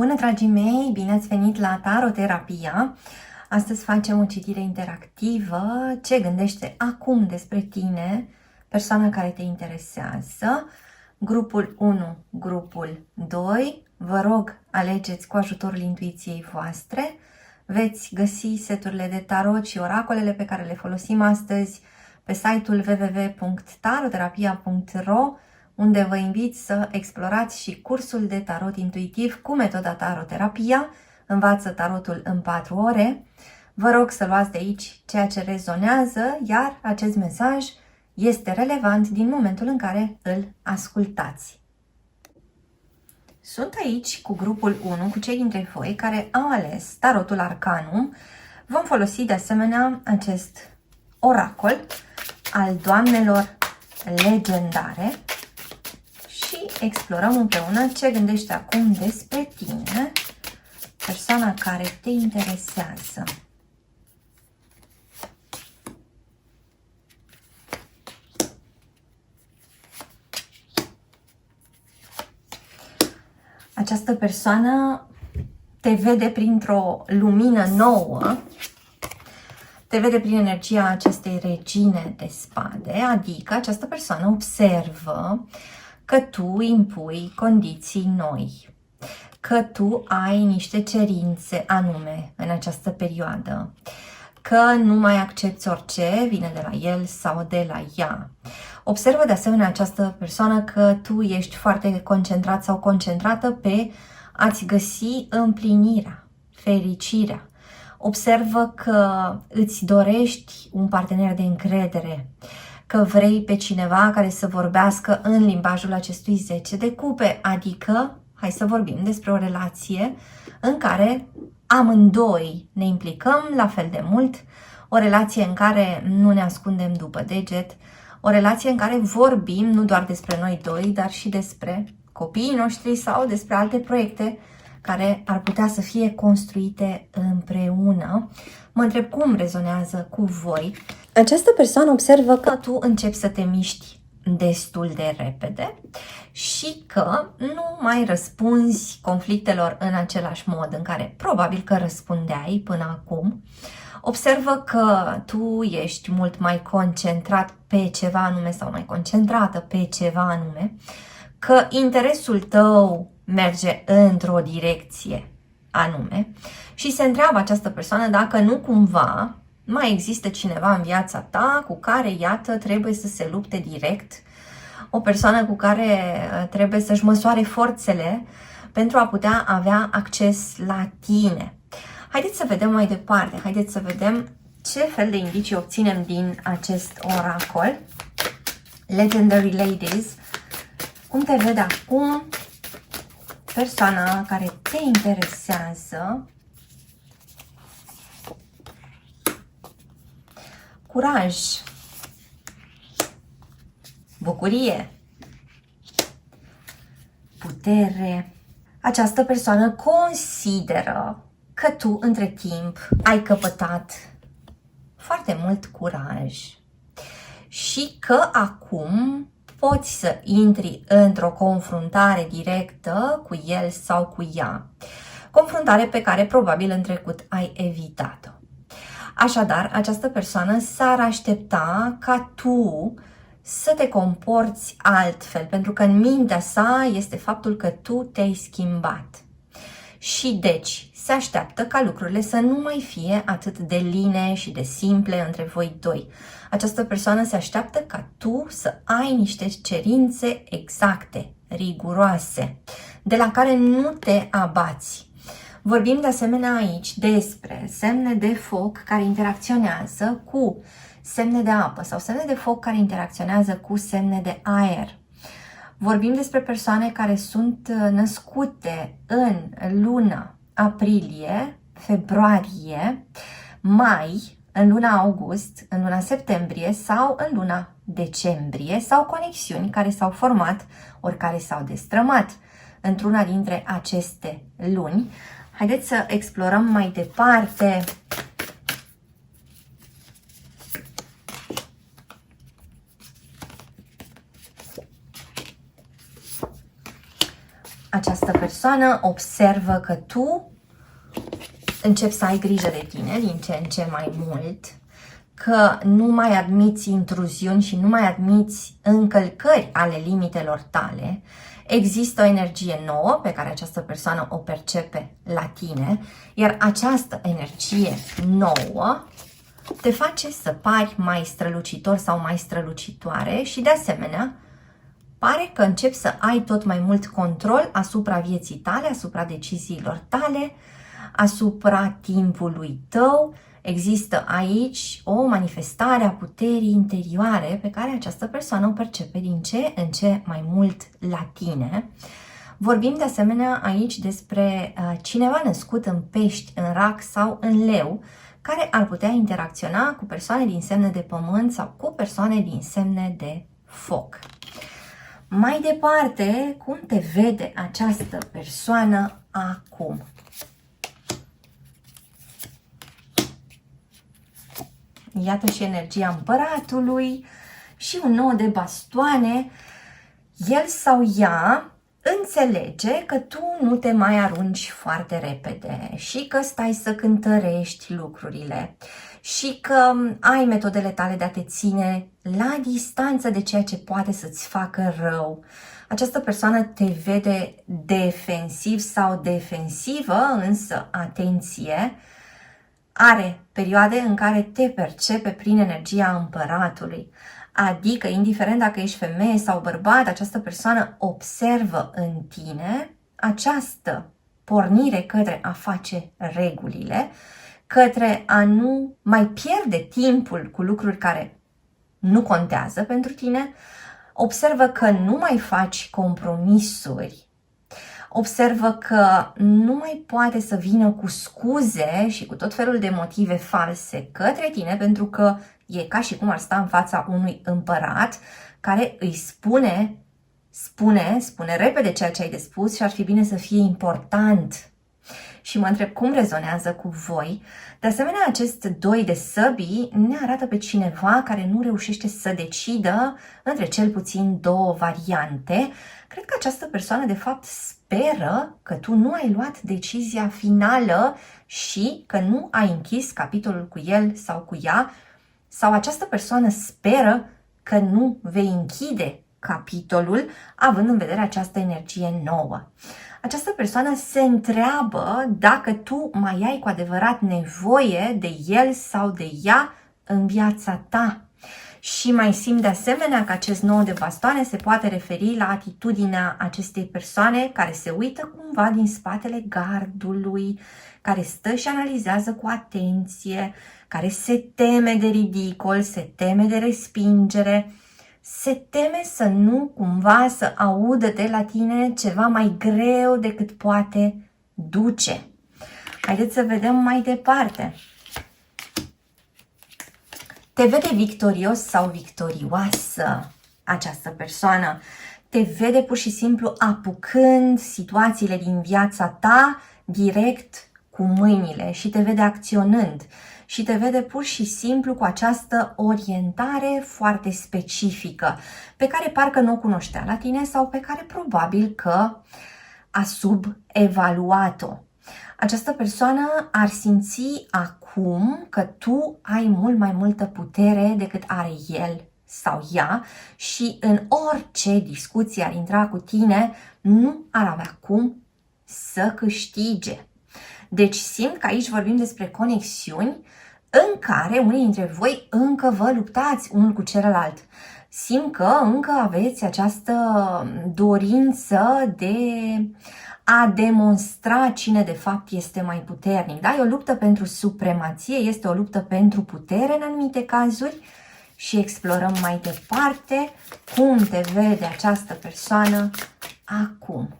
Bună, dragii mei! Bine ați venit la Taroterapia! Astăzi facem o citire interactivă. Ce gândește acum despre tine persoana care te interesează? Grupul 1, grupul 2. Vă rog, alegeți cu ajutorul intuiției voastre. Veți găsi seturile de tarot și oracolele pe care le folosim astăzi pe site-ul www.taroterapia.ro, unde vă invit să explorați și cursul de tarot intuitiv cu metoda Taroterapia. Învață tarotul în 4 ore. Vă rog să luați de aici ceea ce rezonează, iar acest mesaj este relevant din momentul în care îl ascultați. Sunt aici cu grupul 1, cu cei dintre voi care au ales tarotul Arcanum. Vom folosi de asemenea acest oracol al doamnelor legendare și explorăm împreună ce gândește acum despre tine persoana care te interesează. Această persoană te vede printr-o lumină nouă, te vede prin energia acestei regine de spade, adică această persoană observă că tu impui condiții noi, că tu ai niște cerințe anume în această perioadă, că nu mai accepti orice vine de la el sau de la ea. Observă de asemenea această persoană că tu ești foarte concentrat sau concentrată pe a-ți găsi împlinirea, fericirea. Observă că îți dorești un partener de încredere, că vrei pe cineva care să vorbească în limbajul acestui 10 de cupe, adică, hai să vorbim despre o relație în care amândoi ne implicăm la fel de mult, o relație în care nu ne ascundem după deget, o relație în care vorbim nu doar despre noi doi, dar și despre copiii noștri sau despre alte proiecte care ar putea să fie construite împreună. Mă întreb cum rezonează cu voi. Această persoană observă că tu începi să te miști destul de repede și că nu mai răspunzi conflictelor în același mod în care probabil că răspundeai până acum. Observă că tu ești mult mai concentrat pe ceva anume sau mai concentrată pe ceva anume, că interesul tău merge într-o direcție anume și se întreabă această persoană dacă nu cumva mai există cineva în viața ta cu care, iată, trebuie să se lupte direct, o persoană cu care trebuie să-și măsoare forțele pentru a putea avea acces la tine. Haideți să vedem mai departe, haideți să vedem ce fel de indicii obținem din acest oracol. Legendary Ladies, cum te vede acum persoana care te interesează? Curaj, bucurie, putere. Această persoană consideră că tu între timp ai căpătat foarte mult curaj și că acum poți să intri într-o confruntare directă cu el sau cu ea. Confruntare pe care probabil în trecut ai evitat-o. Așadar, această persoană s-ar aștepta ca tu să te comporți altfel, pentru că în mintea sa este faptul că tu te-ai schimbat. Și deci se așteaptă ca lucrurile să nu mai fie atât de line și de simple între voi doi. Această persoană se așteaptă ca tu să ai niște cerințe exacte, riguroase, de la care nu te abați. Vorbim de asemenea aici despre semne de foc care interacționează cu semne de apă sau semne de foc care interacționează cu semne de aer. Vorbim despre persoane care sunt născute în luna aprilie, februarie, mai, în luna august, în luna septembrie sau în luna decembrie, sau conexiuni care s-au format ori care s-au destrămat într-una dintre aceste luni. Haideți să explorăm mai departe această persoană observă că tu începi să ai grijă de tine din ce în ce mai mult, că nu mai admiți intruziuni și nu mai admiți încălcări ale limitelor tale. Există o energie nouă pe care această persoană o percepe la tine, iar această energie nouă te face să pari mai strălucitor sau mai strălucitoare și, de asemenea, pare că începi să ai tot mai mult control asupra vieții tale, asupra deciziilor tale, asupra timpului tău. Există aici o manifestare a puterii interioare pe care această persoană o percepe din ce în ce mai mult la tine. Vorbim de asemenea aici despre cineva născut în pești, în rac sau în leu, care ar putea interacționa cu persoane din semne de pământ sau cu persoane din semne de foc. Mai departe, cum te vede această persoană acum? Iată și energia împăratului și un 9 de bastoane. El sau ea înțelege că tu nu te mai arunci foarte repede și că stai să cântărești lucrurile și că ai metodele tale de a te ține la distanță de ceea ce poate să-ți facă rău. Această persoană te vede defensiv sau defensivă, însă, atenție, are perioade în care te percepe prin energia împăratului. Adică, indiferent dacă ești femeie sau bărbat, această persoană observă în tine această pornire către a face regulile, către a nu mai pierde timpul cu lucruri care nu contează pentru tine, observă că nu mai faci compromisuri, observă că nu mai poate să vină cu scuze și cu tot felul de motive false către tine, pentru că e ca și cum ar sta în fața unui împărat care îi spune repede ceea ce ai de spus și ar fi bine să fie important. Și mă întreb cum rezonează cu voi. De asemenea, acest 2 de săbii ne arată pe cineva care nu reușește să decidă între cel puțin două variante. Cred că această persoană, de fapt, speră că tu nu ai luat decizia finală și că nu ai închis capitolul cu el sau cu ea, sau această persoană speră că nu vei închide capitolul, având în vedere această energie nouă. Această persoană se întreabă dacă tu mai ai cu adevărat nevoie de el sau de ea în viața ta. Și mai simt de asemenea că acest 9 de bastoane se poate referi la atitudinea acestei persoane care se uită cumva din spatele gardului, care stă și analizează cu atenție, care se teme de ridicol, se teme de respingere, se teme să nu cumva să audă de la tine ceva mai greu decât poate duce. Haideți să vedem mai departe. Te vede victorios sau victorioasă această persoană. Te vede pur și simplu apucând situațiile din viața ta direct cu mâinile și te vede acționând. Și te vede pur și simplu cu această orientare foarte specifică, pe care parcă nu o cunoștea la tine sau pe care probabil că a subevaluat-o. Această persoană ar simți acum că tu ai mult mai multă putere decât are el sau ea și în orice discuție ar intra cu tine, nu ar avea cum să câștige. Deci simt că aici vorbim despre conexiuni în care unii dintre voi încă vă luptați unul cu celălalt. Simt că încă aveți această dorință de a demonstra cine de fapt este mai puternic. Da? E o luptă pentru supremație, este o luptă pentru putere în anumite cazuri și explorăm mai departe cum te vede această persoană acum.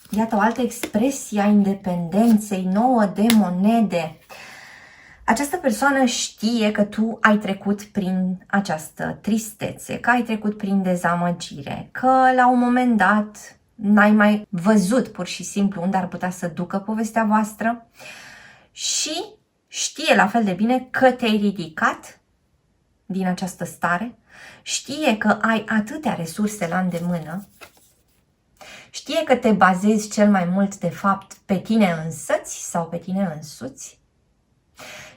Iată o altă expresie a independenței, 9 de monede. Această persoană știe că tu ai trecut prin această tristețe, că ai trecut prin dezamăgire, că la un moment dat n-ai mai văzut pur și simplu unde ar putea să ducă povestea voastră și știe la fel de bine că te-ai ridicat din această stare, știe că ai atâtea resurse la îndemână, știe că te bazezi cel mai mult, de fapt, pe tine însăți sau pe tine însuți,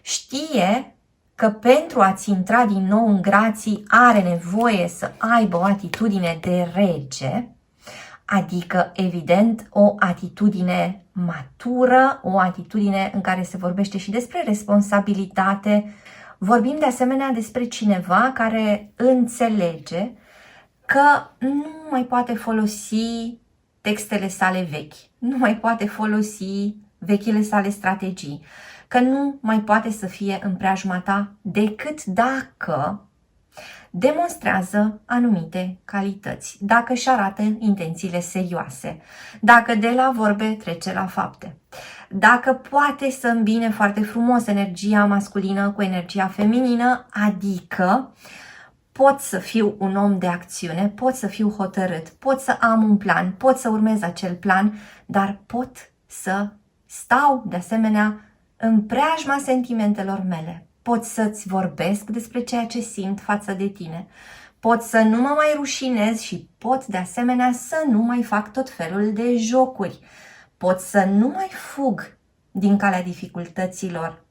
știe că pentru a-ți intra din nou în grații are nevoie să aibă o atitudine de rege, adică, evident, o atitudine matură, o atitudine în care se vorbește și despre responsabilitate. Vorbim de asemenea despre cineva care înțelege că nu mai poate folosi textele sale vechi, nu mai poate folosi vechile sale strategii, că nu mai poate să fie în preajma ta decât dacă demonstrează anumite calități, dacă își arată intențiile serioase, dacă de la vorbe trece la fapte, dacă poate să îmbine foarte frumos energia masculină cu energia feminină, adică pot să fiu un om de acțiune, pot să fiu hotărât, pot să am un plan, pot să urmez acel plan, dar pot să stau de asemenea în preajma sentimentelor mele. Pot să-ți vorbesc despre ceea ce simt față de tine. Pot să nu mă mai rușinez și pot de asemenea să nu mai fac tot felul de jocuri. Pot să nu mai fug din calea dificultăților.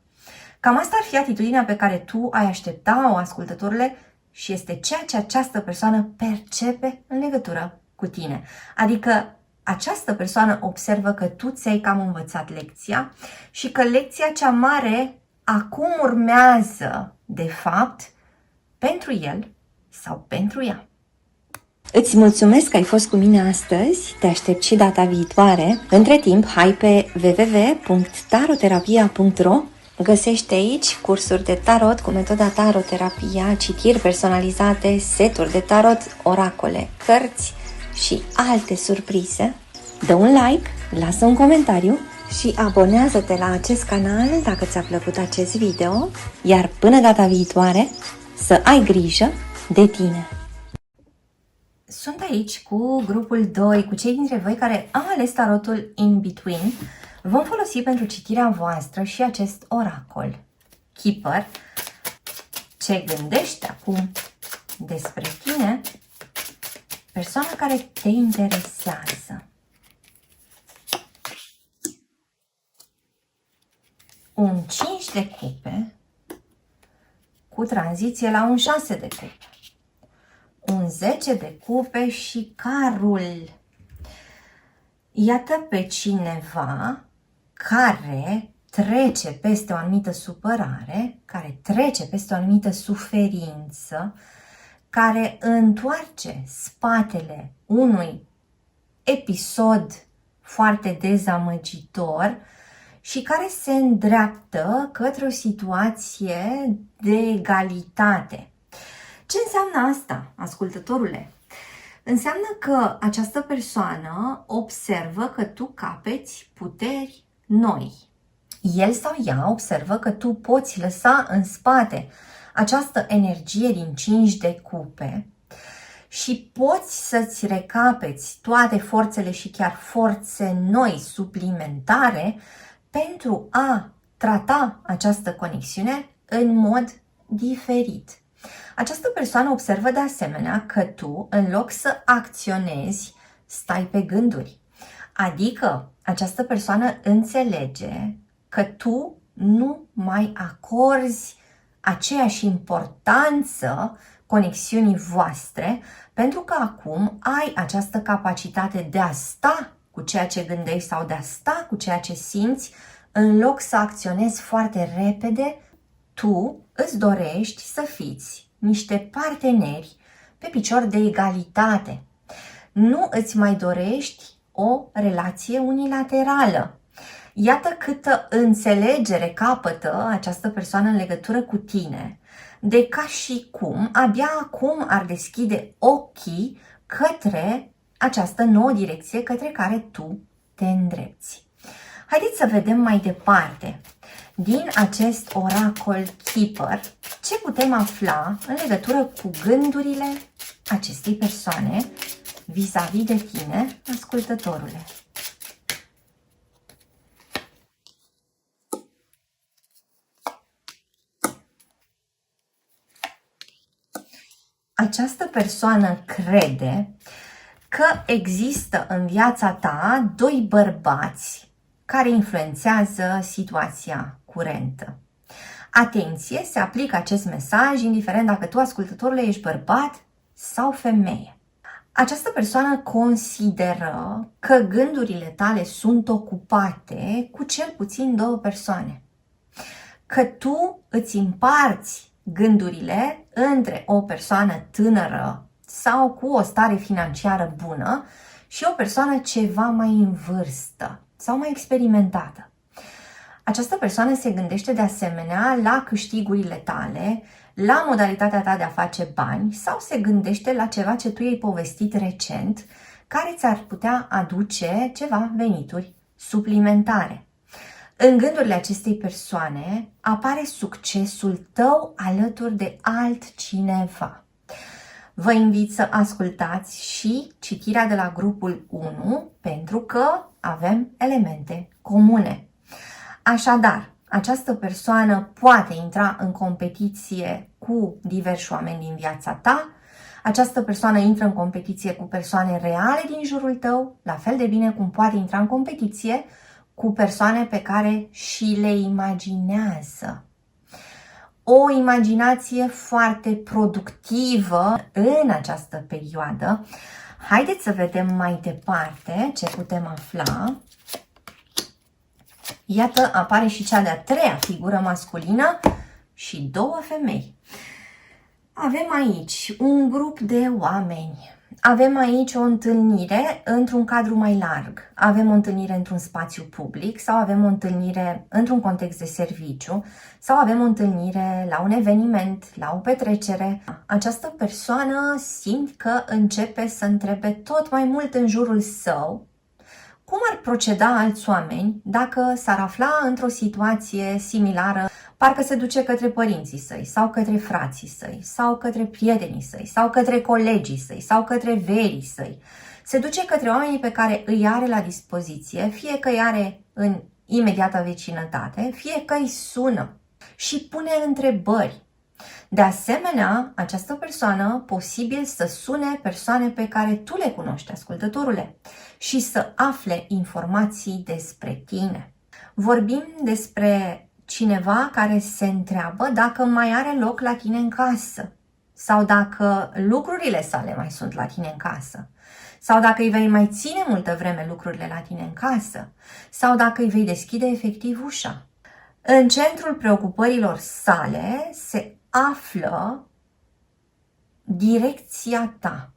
Cam asta ar fi atitudinea pe care tu ai aștepta-o, ascultătorule, și este ceea ce această persoană percepe în legătură cu tine. Adică această persoană observă că tu ți-ai cam învățat lecția și că lecția cea mare acum urmează, de fapt, pentru el sau pentru ea. Îți mulțumesc că ai fost cu mine astăzi, te aștept și data viitoare. Între timp, hai pe www.taroterapia.ro. Găsești aici cursuri de tarot cu metoda taroterapia, citiri personalizate, seturi de tarot, oracole, cărți și alte surprize. Dă un like, lasă un comentariu și abonează-te la acest canal dacă ți-a plăcut acest video, iar până data viitoare să ai grijă de tine! Sunt aici cu grupul 2, cu cei dintre voi care au ales tarotul In Between. Vom folosi pentru citirea voastră și acest oracol. Keeper, ce gândește acum despre tine persoana care te interesează. Un 5 de cupe cu tranziție la un 6 de cupe. Un 10 de cupe și carul. Iată pe cineva care trece peste o anumită supărare, care trece peste o anumită suferință, care întoarce spatele unui episod foarte dezamăgitor și care se îndreaptă către o situație de egalitate. Ce înseamnă asta, ascultătorule? Înseamnă că această persoană observă că tu capeți puteri noi. El sau ea observă că tu poți lăsa în spate această energie din 5 de cupe și poți să-ți recapeți toate forțele și chiar forțe noi suplimentare pentru a trata această conexiune în mod diferit. Această persoană observă de asemenea că tu, în loc să acționezi, stai pe gânduri. Adică această persoană înțelege că tu nu mai acorzi aceeași importanță conexiunii voastre, pentru că acum ai această capacitate de a sta cu ceea ce gândești sau de a sta cu ceea ce simți, în loc să acționezi foarte repede, tu îți dorești să fiți niște parteneri pe picior de egalitate. Nu îți mai dorești o relație unilaterală. Iată câtă înțelegere capătă această persoană în legătură cu tine, de ca și cum abia acum ar deschide ochii către această nouă direcție către care tu te îndrepți. Haideți să vedem mai departe. Din acest oracol Keeper, ce putem afla în legătură cu gândurile acestei persoane vis-a-vis de tine, ascultătorule? această persoană crede că există în viața ta doi bărbați care influențează situația curentă. Atenție, se aplică acest mesaj indiferent dacă tu, ascultătorule, ești bărbat sau femeie. Această persoană consideră că gândurile tale sunt ocupate cu cel puțin două persoane. Că tu îți împarți gândurile între o persoană tânără sau cu o stare financiară bună și o persoană ceva mai în vârstă sau mai experimentată. Această persoană se gândește de asemenea la câștigurile tale, la modalitatea ta de a face bani sau se gândește la ceva ce tu i-ai povestit recent care ți-ar putea aduce ceva venituri suplimentare. În gândurile acestei persoane apare succesul tău alături de altcineva. Vă invit să ascultați și citirea de la grupul 1 pentru că avem elemente comune. Așadar, această persoană poate intra în competiție cu diversi oameni din viața ta. Această persoană intră în competiție cu persoane reale din jurul tău, la fel de bine cum poate intra în competiție cu persoane pe care și le imaginează. O imaginație foarte productivă în această perioadă. Haideți să vedem mai departe ce putem afla. Iată, apare și cea de-a treia figură masculină și două femei. Avem aici un grup de oameni. Avem aici o întâlnire într-un cadru mai larg. Avem o întâlnire într-un spațiu public sau avem o întâlnire într-un context de serviciu sau avem o întâlnire la un eveniment, la o petrecere. Această persoană simt că începe să întrebe tot mai mult în jurul său cum ar proceda alți oameni dacă s-ar afla într-o situație similară, parcă se duce către părinții săi, sau către frații săi, sau către prietenii săi, sau către colegii săi, sau către verii săi. Se duce către oamenii pe care îi are la dispoziție, fie că îi are în imediată vecinătate, fie că îi sună și pune întrebări. De asemenea, această persoană posibil să sune persoane pe care tu le cunoști, ascultătorule, și să afle informații despre tine. Vorbim despre cineva care se întreabă dacă mai are loc la tine în casă sau dacă lucrurile sale mai sunt la tine în casă sau dacă îi vei mai ține multă vreme lucrurile la tine în casă sau dacă îi vei deschide efectiv ușa. În centrul preocupărilor sale se află direcția ta.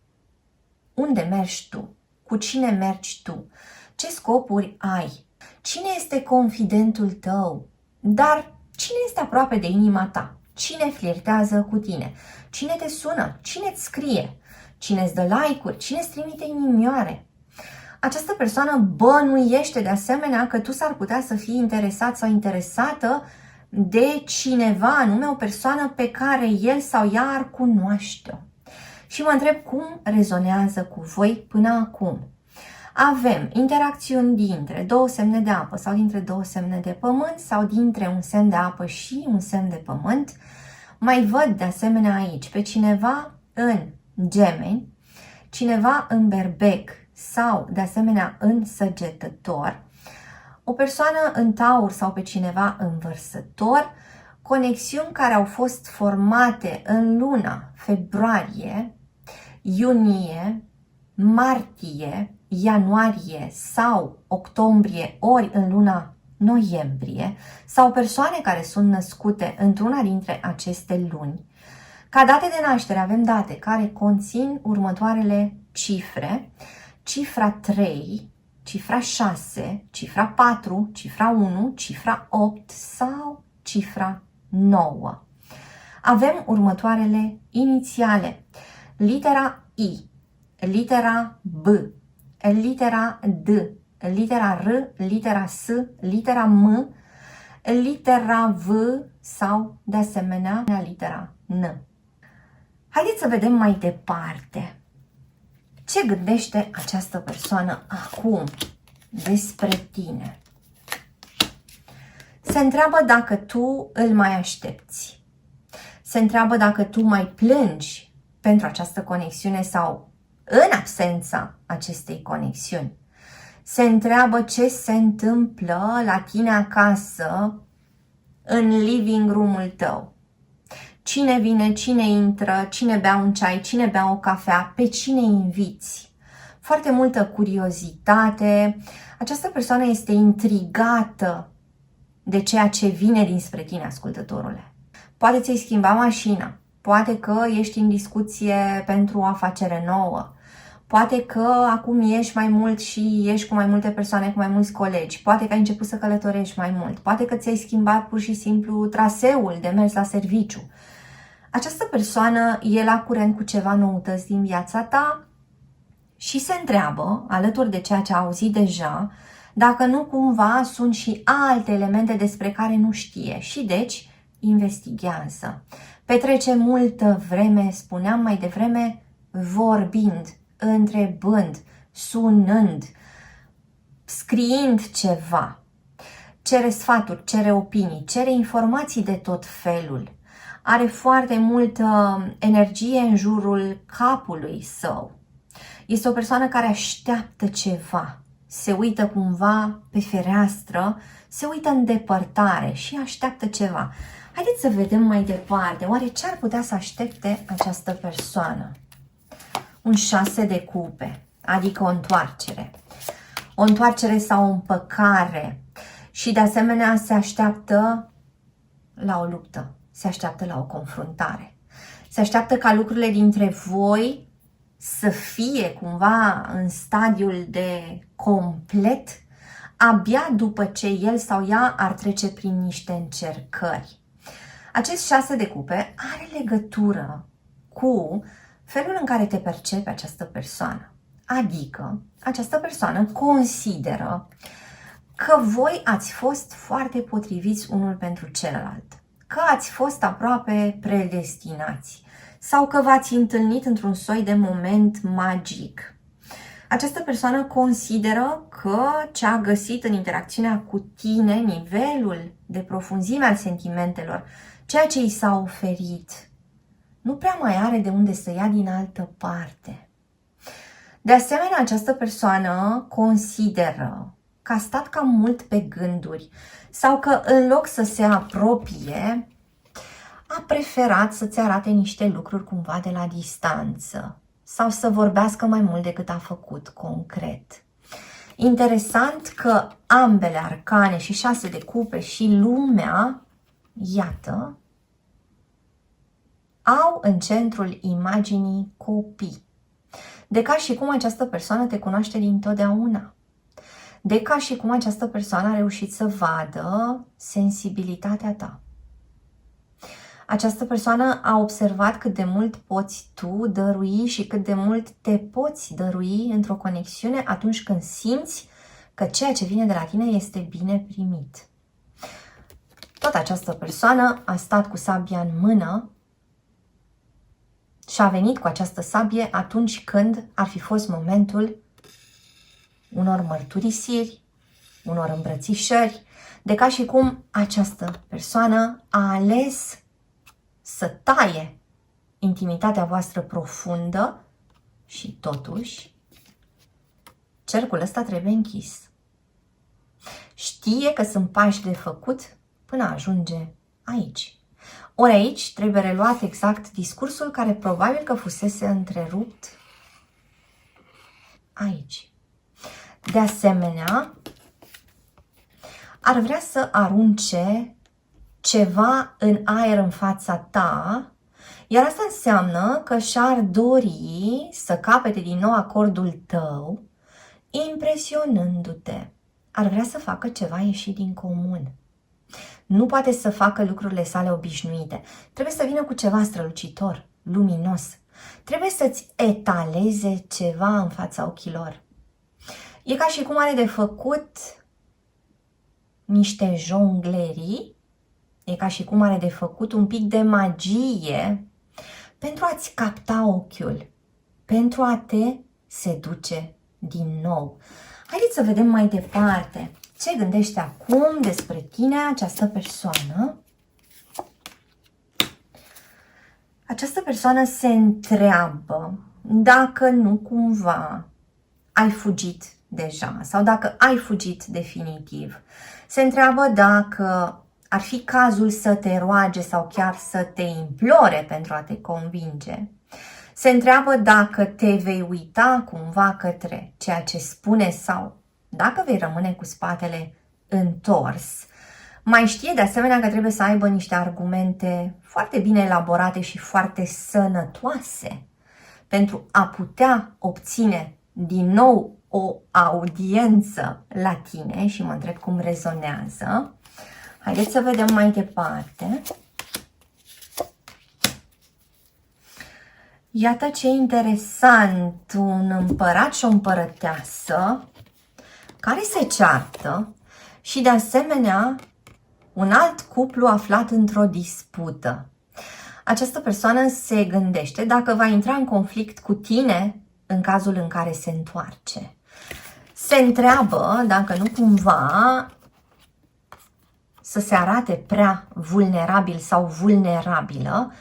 Unde mergi tu? Cu cine mergi tu? Ce scopuri ai? Cine este confidentul tău? Dar cine este aproape de inima ta? Cine flirtează cu tine? Cine te sună? Cine îți scrie? Cine îți dă like-uri? Cine îți trimite inimioare? Această persoană bănuiește de asemenea că tu s-ar putea să fii interesat sau interesată de cineva, anume o persoană pe care el sau ea ar cunoaște-o. Și mă întreb cum rezonează cu voi până acum. Avem interacțiuni dintre două semne de apă sau dintre două semne de pământ sau dintre un semn de apă și un semn de pământ. Mai văd de asemenea aici pe cineva în Gemeni, cineva în Berbec sau de asemenea în Săgetător, o persoană în Taur sau pe cineva în Vărsător, conexiuni care au fost formate în luna februarie, iunie, martie, ianuarie sau octombrie, ori în luna noiembrie, sau persoane care sunt născute într-una dintre aceste luni. Ca date de naștere avem date care conțin următoarele cifre: cifra 3, cifra 6, cifra 4, cifra 1, cifra 8 sau cifra 9. Avem următoarele inițiale: litera I, litera B, litera D, litera R, litera S, litera M, litera V sau, de asemenea, litera N. Haideți să vedem mai departe ce gândește această persoană acum despre tine. Se întreabă dacă tu îl mai aștepți. Se întreabă dacă tu mai plângi pentru această conexiune sau în absența acestei conexiuni. Se întreabă ce se întâmplă la tine acasă, în living room-ul tău. Cine vine, cine intră, cine bea un ceai, cine bea o cafea, pe cine inviți. Foarte multă curiozitate. Această persoană este intrigată de ceea ce vine dinspre tine, ascultătorule. Poate ți-ai schimba mașina, poate că ești în discuție pentru o afacere nouă, poate că acum ieși mai mult și ești cu mai multe persoane, cu mai mulți colegi, poate că ai început să călătorești mai mult, poate că ți-ai schimbat pur și simplu traseul de mers la serviciu. Această persoană e la curent cu ceva noutăți din viața ta și se întreabă, alături de ceea ce a auzit deja, dacă nu cumva sunt și alte elemente despre care nu știe și deci investighează. Petrece multă vreme, spuneam mai devreme, vorbind, întrebând, sunând, scriind ceva. Cere sfaturi, cere opinii, cere informații de tot felul. Are foarte multă energie în jurul capului său. Este o persoană care așteaptă ceva. Se uită cumva pe fereastră, se uită în depărtare și așteaptă ceva. Haideți să vedem mai departe. Oare ce ar putea să aștepte această persoană? Un 6 de cupe, adică o întoarcere. O întoarcere sau o împăcare. Și de asemenea se așteaptă la o luptă. Se așteaptă la o confruntare. Se așteaptă ca lucrurile dintre voi să fie cumva în stadiul de complet abia după ce el sau ea ar trece prin niște încercări. Acest 6 de cupe are legătură cu felul în care te percepe această persoană. Adică, această persoană consideră că voi ați fost foarte potriviți unul pentru celălalt, că ați fost aproape predestinați sau că v-ați întâlnit într-un soi de moment magic. Această persoană consideră că ce a găsit în interacțiunea cu tine, nivelul de profunzime al sentimentelor, ceea ce i s-a oferit, nu prea mai are de unde să ia din altă parte. De asemenea, această persoană consideră că a stat cam mult pe gânduri sau că în loc să se apropie, a preferat să-ți arate niște lucruri cumva de la distanță sau să vorbească mai mult decât a făcut concret. Interesant că ambele arcane, și 6 de cupe și lumea, iată, au în centrul imaginii copii. De ca și cum această persoană te cunoaște dintotdeauna. De ca și cum această persoană a reușit să vadă sensibilitatea ta. Această persoană a observat cât de mult poți tu dărui și cât de mult te poți dărui într-o conexiune atunci când simți că ceea ce vine de la tine este bine primit. Tot această persoană a stat cu sabia în mână și a venit cu această sabie atunci când ar fi fost momentul unor mărturisiri, unor îmbrățișări, de ca și cum această persoană a ales să taie intimitatea voastră profundă și totuși cercul ăsta trebuie închis. Știe că sunt pași de făcut până ajunge aici. Ori aici trebuie reluat exact discursul care probabil că fusese întrerupt aici. De asemenea, ar vrea să arunce ceva în aer în fața ta, iar asta înseamnă că și-ar dori să capete din nou acordul tău, impresionându-te. Ar vrea să facă ceva ieșit din comun. Nu poate să facă lucrurile sale obișnuite. Trebuie să vină cu ceva strălucitor, luminos. Trebuie să-ți etaleze ceva în fața ochilor. E ca și cum are de făcut niște jonglerii, e ca și cum are de făcut un pic de magie pentru a-ți capta ochiul, pentru a te seduce din nou. Haideți să vedem mai departe ce gândește acum despre tine această persoană. Această persoană se întreabă dacă nu cumva ai fugit deja sau dacă ai fugit definitiv. Se întreabă dacă ar fi cazul să te roage sau chiar să te implore pentru a te convinge. Se întreabă dacă te vei uita cumva către ceea ce spune sau dacă vei rămâne cu spatele întors. Mai știe de asemenea că trebuie să aibă niște argumente foarte bine elaborate și foarte sănătoase pentru a putea obține din nou o audiență la tine și mă întreb cum rezonează. Haideți să vedem mai departe. Iată ce interesant, un împărat și o împărăteasă care se ceartă și de asemenea un alt cuplu aflat într-o dispută. Această persoană se gândește dacă va intra în conflict cu tine în cazul în care se întoarce. Se întreabă dacă nu cumva să se arate prea vulnerabil sau vulnerabilă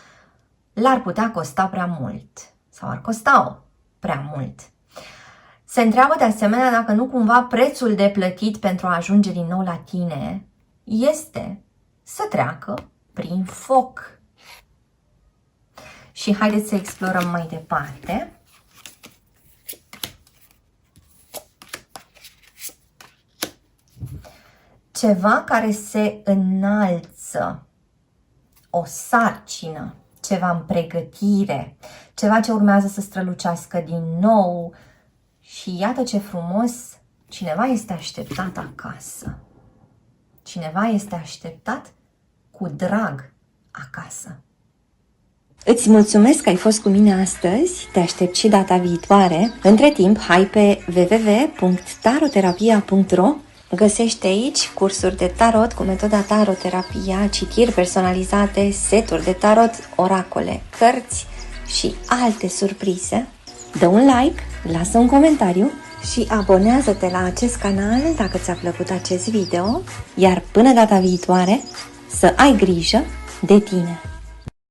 l-ar putea costa prea mult sau ar costa-o prea mult. Se întreabă de asemenea dacă nu cumva prețul de plătit pentru a ajunge din nou la tine este să treacă prin foc. Și haideți să explorăm mai departe. Ceva care se înalță, o sarcină, ceva în pregătire, ceva ce urmează să strălucească din nou. Și iată ce frumos, cineva este așteptat acasă. Cineva este așteptat cu drag acasă. Îți mulțumesc că ai fost cu mine astăzi, te aștept și data viitoare. Între timp, hai pe www.taroterapia.ro. Găsești aici cursuri de tarot cu metoda taroterapia, citiri personalizate, seturi de tarot, oracole, cărți și alte surprize. Dă un like, lasă un comentariu și abonează-te la acest canal dacă ți-a plăcut acest video, iar până data viitoare să ai grijă de tine!